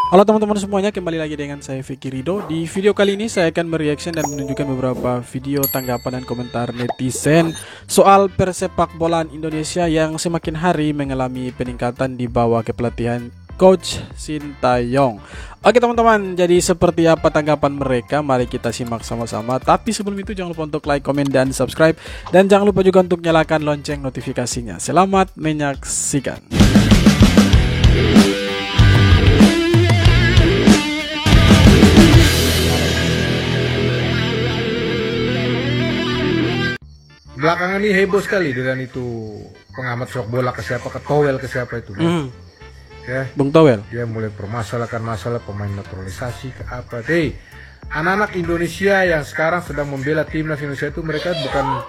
Halo teman-teman semuanya, kembali lagi dengan saya Vicky Rido. Di video kali ini saya akan mereaction dan menunjukkan beberapa video tanggapan dan komentar netizen soal persepak bolaan Indonesia yang semakin hari mengalami peningkatan di bawah kepelatihan Coach Sintayong. Oke teman-teman, jadi seperti apa tanggapan mereka? Mari kita simak sama-sama. Tapi sebelum itu jangan lupa untuk like, komen, dan subscribe. Dan jangan lupa juga untuk nyalakan lonceng notifikasinya. Selamat menyaksikan. Belakangan ini heboh sekali dengan itu pengamat sepak bola ke siapa, ke Towel ke siapa itu. Ya, Bung Towel. dia mulai permasalahkan masalah pemain naturalisasi ke apa. Anak-anak Indonesia yang sekarang sedang membela timnas Indonesia itu mereka bukan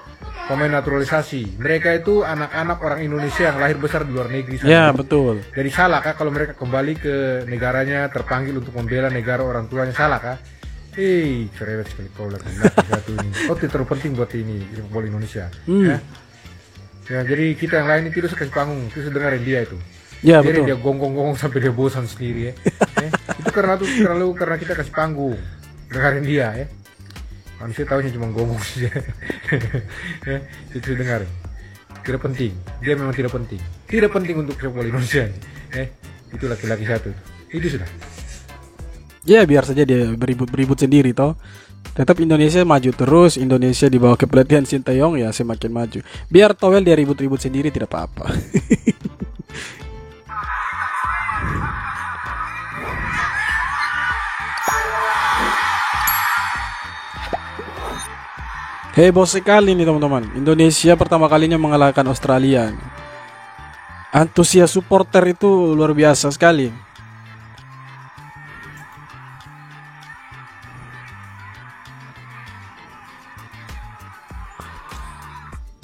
pemain naturalisasi. Mereka itu anak-anak orang Indonesia yang lahir besar di luar negeri. Ya, betul. Jadi salah kah kalau mereka kembali ke negaranya terpanggil untuk membela negara orang tuanya, salah kah? Cerewet sekali kau lagi satu ini. Oh, itu terlalu penting buat ini sepak bola Indonesia. Ya, jadi kita yang lain itu kasih panggung, terus dengerin dia itu. Ya, jadi betul. dia gonggong-gonggong sampai dia bosan sendiri ya. Itu karena kita kasih panggung, dengerin dia ya. Manusia tahunya cuma gonggong saja. Ya, itu dengerin. Tidak penting, dia memang tidak penting. Tidak penting untuk sepak bola Indonesia. Itu laki-laki satu. Itu sudah. Ya biar saja dia beribut sendiri toh. Tetap Indonesia maju terus. Indonesia di bawah kepelatihan Sintayong ya semakin maju. Biar Towel dia ribut-ribut sendiri tidak apa-apa. Heboh sekali nih teman-teman. Indonesia pertama kalinya mengalahkan Australia. Antusias supporter itu luar biasa sekali.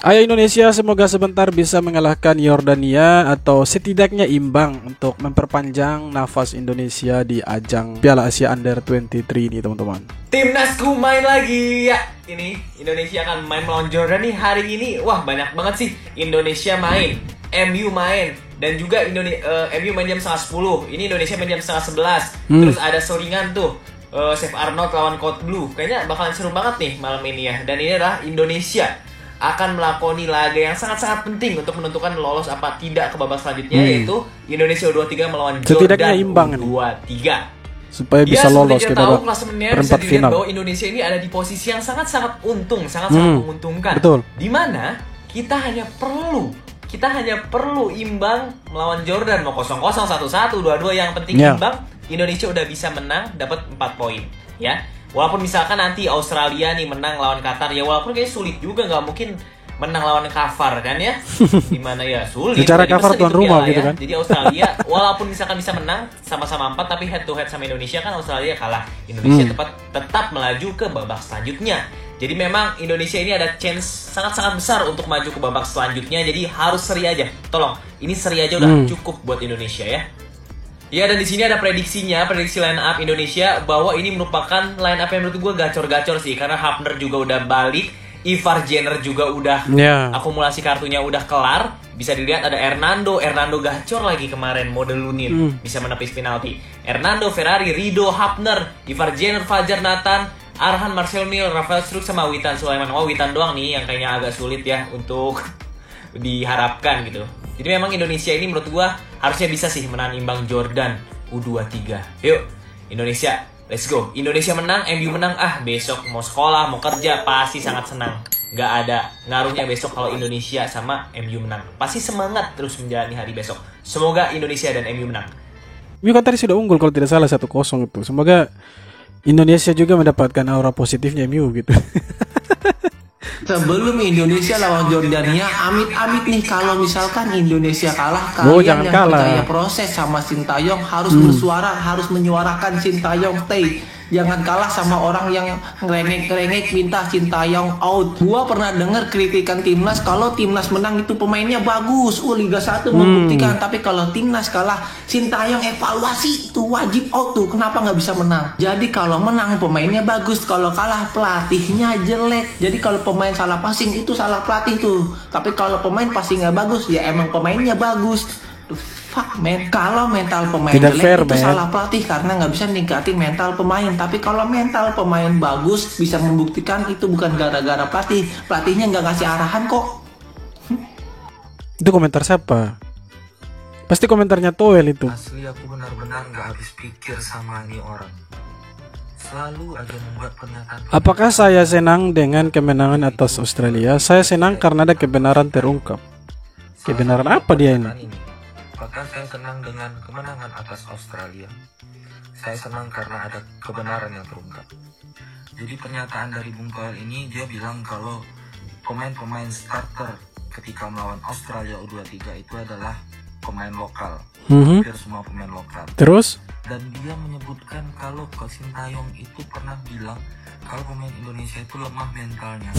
Ayo Indonesia, semoga sebentar bisa mengalahkan Yordania atau setidaknya imbang untuk memperpanjang nafas Indonesia di ajang Piala Asia Under 23 ini teman-teman. Timnasku main lagi ya. Ini Indonesia akan main melawan Jordan nih hari ini. Wah, banyak banget sih. Indonesia main, MU main, dan juga MU main jam 9:30. Ini Indonesia main jam 10:30. Terus ada soringan tuh. Chef Arnold lawan Code Blue. Kayaknya bakalan seru banget nih malam ini ya. Dan ini adalah Indonesia akan melakoni laga yang sangat-sangat penting untuk menentukan lolos apa tidak ke babak selanjutnya, yaitu Indonesia U23 melawan setidaknya Jordan imbang U23. Supaya bisa lolos ke babak perempat final. Bahwa Indonesia ini ada di posisi yang sangat-sangat untung, sangat-sangat menguntungkan. Betul. Di mana kita hanya perlu imbang melawan Jordan, mau 0-0, 1-1, 2-2, yang penting imbang. Indonesia udah bisa menang, dapat 4 poin, ya. Walaupun misalkan nanti Australia nih menang lawan Qatar, ya walaupun kayaknya sulit juga, nggak mungkin menang lawan Qatar kan ya. Gimana ya, sulit. Secara Qatar tuan rumah gitu ya. kan. Jadi Australia walaupun misalkan bisa menang sama-sama 4, tapi head to head sama Indonesia kan Australia kalah. Indonesia tetap melaju ke babak selanjutnya. Jadi memang Indonesia ini ada chance sangat-sangat besar untuk maju ke babak selanjutnya. Jadi harus seri aja. Tolong, ini seri aja udah cukup buat Indonesia ya. Ya, dan di sini ada prediksi line up Indonesia, bahwa ini merupakan line up yang menurut gue gacor-gacor sih, karena Hapner juga udah balik, Ivar Jenner juga udah akumulasi kartunya udah kelar. Bisa dilihat ada Hernando gacor lagi kemarin, mode lunin, bisa menepis penalti. Hernando, Ferrari, Rido, Hapner, Ivar Jenner, Fajar Nathan, Arhan, Marcel Mil, Rafael Struijk, sama Witan Sulaiman. Witan doang nih yang kayaknya agak sulit ya untuk diharapkan gitu. Jadi memang Indonesia ini menurut gua harusnya bisa sih menahan imbang Jordan U23. Yuk, Indonesia, let's go. Indonesia menang, MU menang, besok mau sekolah, mau kerja, pasti sangat senang. Gak ada ngaruhnya besok kalau Indonesia sama MU menang. Pasti semangat terus menjalani hari besok. Semoga Indonesia dan MU menang. MU kan tadi sudah unggul kalau tidak salah 1-0 itu. Semoga Indonesia juga mendapatkan aura positifnya MU gitu. Sebelum Indonesia lawan Jordania, amit-amit nih kalau misalkan Indonesia kalah, jangan yang kalah. percaya proses sama Sintayong harus bersuara, harus menyuarakan Sintayong stay. Jangan kalah sama orang yang ngerengek-ngerengek minta Sintayong out. Gua pernah dengar kritikan timnas kalau timnas menang itu pemainnya bagus. Liga 1 membuktikan, tapi kalau timnas kalah, Sintayong evaluasi itu wajib out tuh. Kenapa nggak bisa menang? Jadi kalau menang pemainnya bagus, kalau kalah pelatihnya jelek. Jadi kalau pemain salah passing itu salah pelatih tuh. Tapi kalau pemain passing nggak bagus, ya emang pemainnya bagus. Fuck man, kalau mental pemain Tidak jelek fair, itu man. salah pelatih karena nggak bisa ningkatin mental pemain. Tapi kalau mental pemain bagus bisa membuktikan itu bukan gara-gara pelatih. Pelatihnya nggak ngasih arahan kok. Itu komentar siapa? Pasti komentarnya Toel itu. Asli aku benar-benar gak habis pikir sama ini orang. Selalu aja membuat pernyataan. Apakah saya senang dengan kemenangan atas Australia? Saya senang karena ada kebenaran terungkap. Kebenaran apa dia ini? Apakah saya senang dengan kemenangan atas Australia? Saya senang karena ada kebenaran yang terungkap. Jadi pernyataan dari Bung Toel ini, dia bilang kalau pemain-pemain starter ketika melawan Australia U23 itu adalah pemain lokal. Hampir semua pemain lokal. Terus? Dan dia menyebutkan kalau Coach Sintayong itu pernah bilang kalau pemain Indonesia itu lemah mentalnya,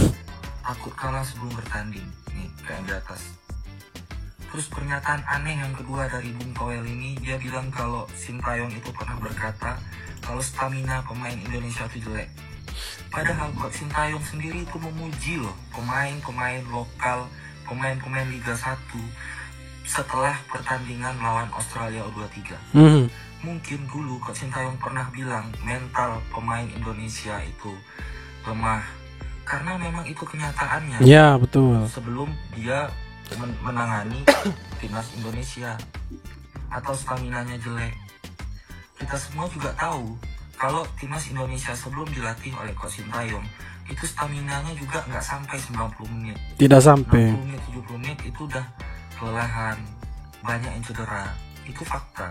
takut kalah sebelum bertanding. Nih, kayak di atas. Terus pernyataan aneh yang kedua dari Bung Toel ini, dia bilang kalau Sintayong itu pernah berkata kalau stamina pemain Indonesia itu jelek. Padahal Coach Sintayong sendiri itu memuji loh pemain-pemain lokal, pemain-pemain Liga 1 setelah pertandingan lawan Australia U23. Mungkin dulu Coach Sintayong pernah bilang mental pemain Indonesia itu lemah karena memang itu kenyataannya. Ya, betul. Sebelum dia menangani timnas Indonesia atau staminanya jelek. Kita semua juga tahu kalau timnas Indonesia sebelum dilatih oleh Coach Sintayong itu staminanya juga nggak sampai 90 menit. Tidak sampai. 60 menit, 70 menit itu udah kelelahan, banyak yang cedera. Itu fakta.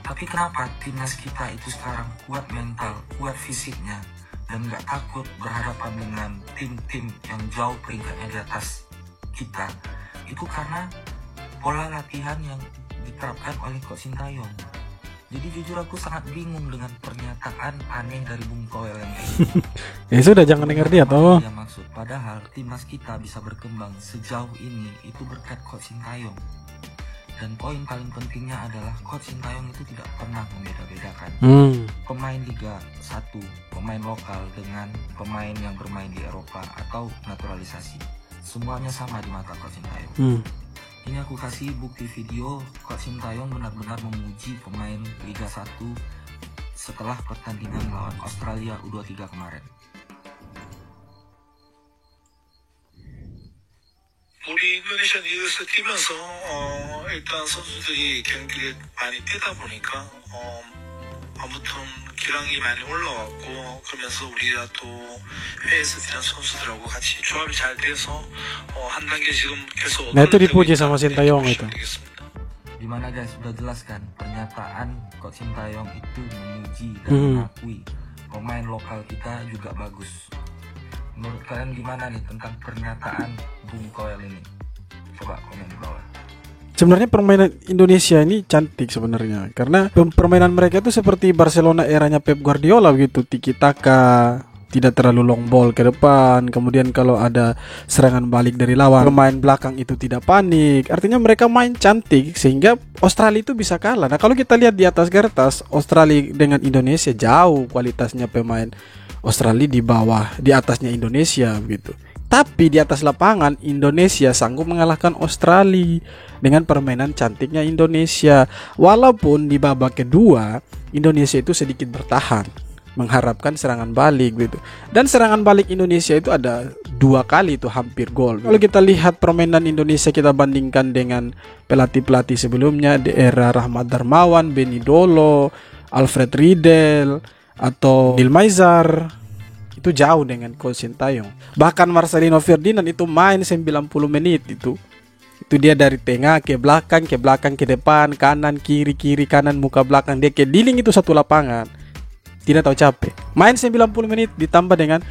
Tapi kenapa timnas kita itu sekarang kuat mental, kuat fisiknya, dan nggak takut berhadapan dengan tim-tim yang jauh peringkatnya di atas kita? Itu karena pola latihan yang diterapkan oleh Coach Sintayong. Jadi jujur aku sangat bingung dengan pernyataan aneh dari Bung Toel yang kayak gitu. Ya sudah, jangan dengar dia toh. Yang maksud, padahal timnas kita bisa berkembang sejauh ini itu berkat Coach Sintayong. Dan poin paling pentingnya adalah Coach Sintayong itu tidak pernah membeda-bedakan pemain Liga 1, pemain lokal dengan pemain yang bermain di Eropa atau naturalisasi. Semuanya sama di mata Coach Sintayong. Ini aku kasih bukti video Coach Sintayong benar-benar memuji pemain Liga 1 setelah pertandingan lawan Australia U23 kemarin. 우리 인도네시아 리그에서 뛰면서 일단 선수들이 경기를 많이 뛰다 보니까 아무튼 기량이 많이 올라왔고 그러면서 우리가 또 해외에서 뛰는 선수들하고 같이 조합이 잘 돼서 한 단계 지금 계속 Nah, itu dipuji sama Sintayong itu. Dimana guys, sudah jelas kan pernyataan Coach Sintayong itu memuji dan mengakui pemain lokal kita juga bagus. Menurut kalian gimana nih tentang pernyataan Bung Toel ini? Coba komen di bawah. Sebenarnya permainan Indonesia ini cantik sebenarnya, karena permainan mereka itu seperti Barcelona eranya Pep Guardiola begitu, tiki taka, tidak terlalu long ball ke depan, kemudian kalau ada serangan balik dari lawan, pemain belakang itu tidak panik. Artinya mereka main cantik sehingga Australia itu bisa kalah. Nah, kalau kita lihat di atas kertas, Australia dengan Indonesia jauh kualitasnya pemain Australia di bawah, di atasnya Indonesia begitu. Tapi di atas lapangan Indonesia sanggup mengalahkan Australia dengan permainan cantiknya Indonesia. Walaupun di babak kedua Indonesia itu sedikit bertahan, mengharapkan serangan balik gitu. Dan serangan balik Indonesia itu ada 2 kali itu hampir gol. Kalau kita lihat permainan Indonesia, kita bandingkan dengan pelatih-pelatih sebelumnya di era Rahmat Darmawan, Benny Dolo, Alfred Riedel atau Neil Maizar, itu jauh dengan Coach Sintayong. Bahkan Marcelino Ferdinand itu main 90 menit itu dia dari tengah ke belakang, ke depan, kanan, kiri, kanan, muka belakang, dia keliling itu satu lapangan. Tidak tahu capek. Main 90 menit ditambah dengan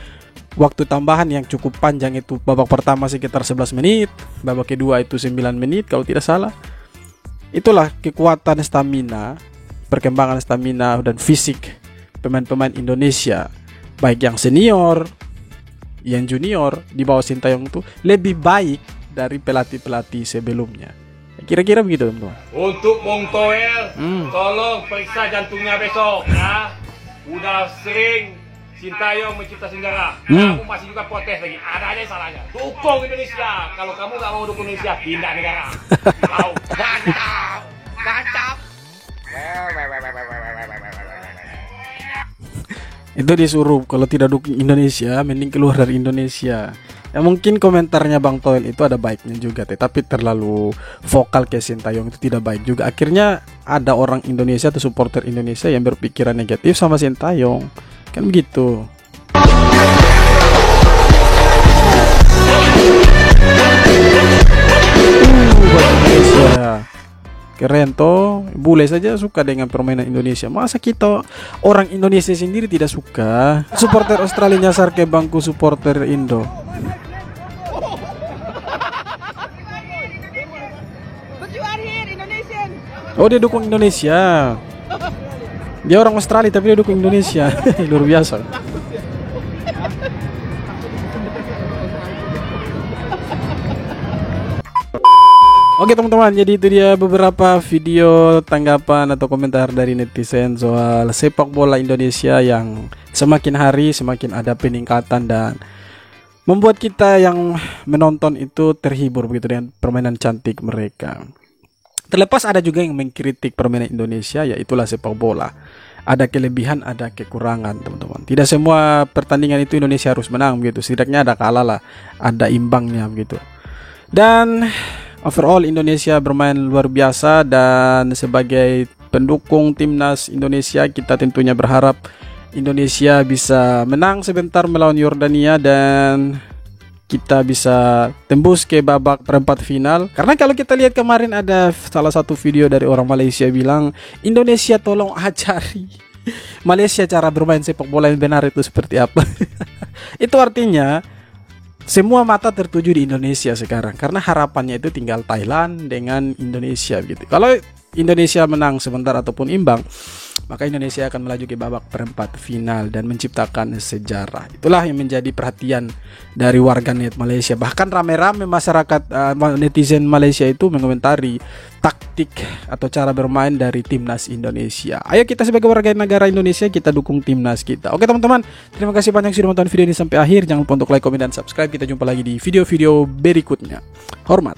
waktu tambahan yang cukup panjang itu. Babak pertama sekitar 11 menit, babak kedua itu 9 menit kalau tidak salah. Itulah kekuatan stamina, perkembangan stamina dan fisik pemain-pemain Indonesia, baik yang senior, yang junior di bawah Sintayong itu lebih baik dari pelatih-pelatih sebelumnya. Kira-kira begitu, teman-teman. Untuk Bung Toel, tolong periksa jantungnya besok ya. Udah sering Sintayong mencipta sejarah, kamu masih juga protes lagi. Ada aja salahnya. Dukung Indonesia. Kalau kamu nggak mau dukung Indonesia, pindah negara. Mau? Itu disuruh kalau tidak dukung Indonesia mending keluar dari Indonesia. Ya mungkin komentarnya Bang Toel itu ada baiknya juga, tapi terlalu vokal ke Sintayong itu tidak baik juga. Akhirnya ada orang Indonesia atau supporter Indonesia yang berpikiran negatif sama Sintayong. Kan begitu. Buat Indonesia. Keren toh, bule saja suka dengan permainan Indonesia. Masa kita orang Indonesia sendiri tidak suka? Supporter Australia nyasar ke bangku supporter Indo. Oh, dia dukung Indonesia. Dia orang Australia tapi dia dukung Indonesia. Luar biasa. Oke teman-teman, jadi itu dia beberapa video tanggapan atau komentar dari netizen soal sepak bola Indonesia yang semakin hari semakin ada peningkatan dan membuat kita yang menonton itu terhibur begitu dengan permainan cantik mereka. Terlepas ada juga yang mengkritik permainan Indonesia, ya itulah sepak bola. Ada kelebihan, ada kekurangan teman-teman. Tidak semua pertandingan itu Indonesia harus menang begitu. Setidaknya ada kalah lah, ada imbangnya begitu. Dan overall Indonesia bermain luar biasa, dan sebagai pendukung timnas Indonesia kita tentunya berharap Indonesia bisa menang sebentar melawan Yordania dan kita bisa tembus ke babak perempat final. Karena kalau kita lihat kemarin ada salah satu video dari orang Malaysia bilang, Indonesia tolong ajari Malaysia cara bermain sepak bola yang benar itu seperti apa. Itu artinya semua mata tertuju di Indonesia sekarang, karena harapannya itu tinggal Thailand dengan Indonesia gitu. Kalau Indonesia menang sebentar ataupun imbang, maka Indonesia akan melaju ke babak perempat final dan menciptakan sejarah. Itulah yang menjadi perhatian dari warganet Malaysia. Bahkan rame-rame masyarakat netizen Malaysia itu mengomentari taktik atau cara bermain dari timnas Indonesia. Ayo kita sebagai warga negara Indonesia, kita dukung timnas kita. Oke teman-teman, terima kasih banyak sudah menonton video ini sampai akhir. Jangan lupa untuk like, komen, dan subscribe. Kita jumpa lagi di video-video berikutnya. Hormat.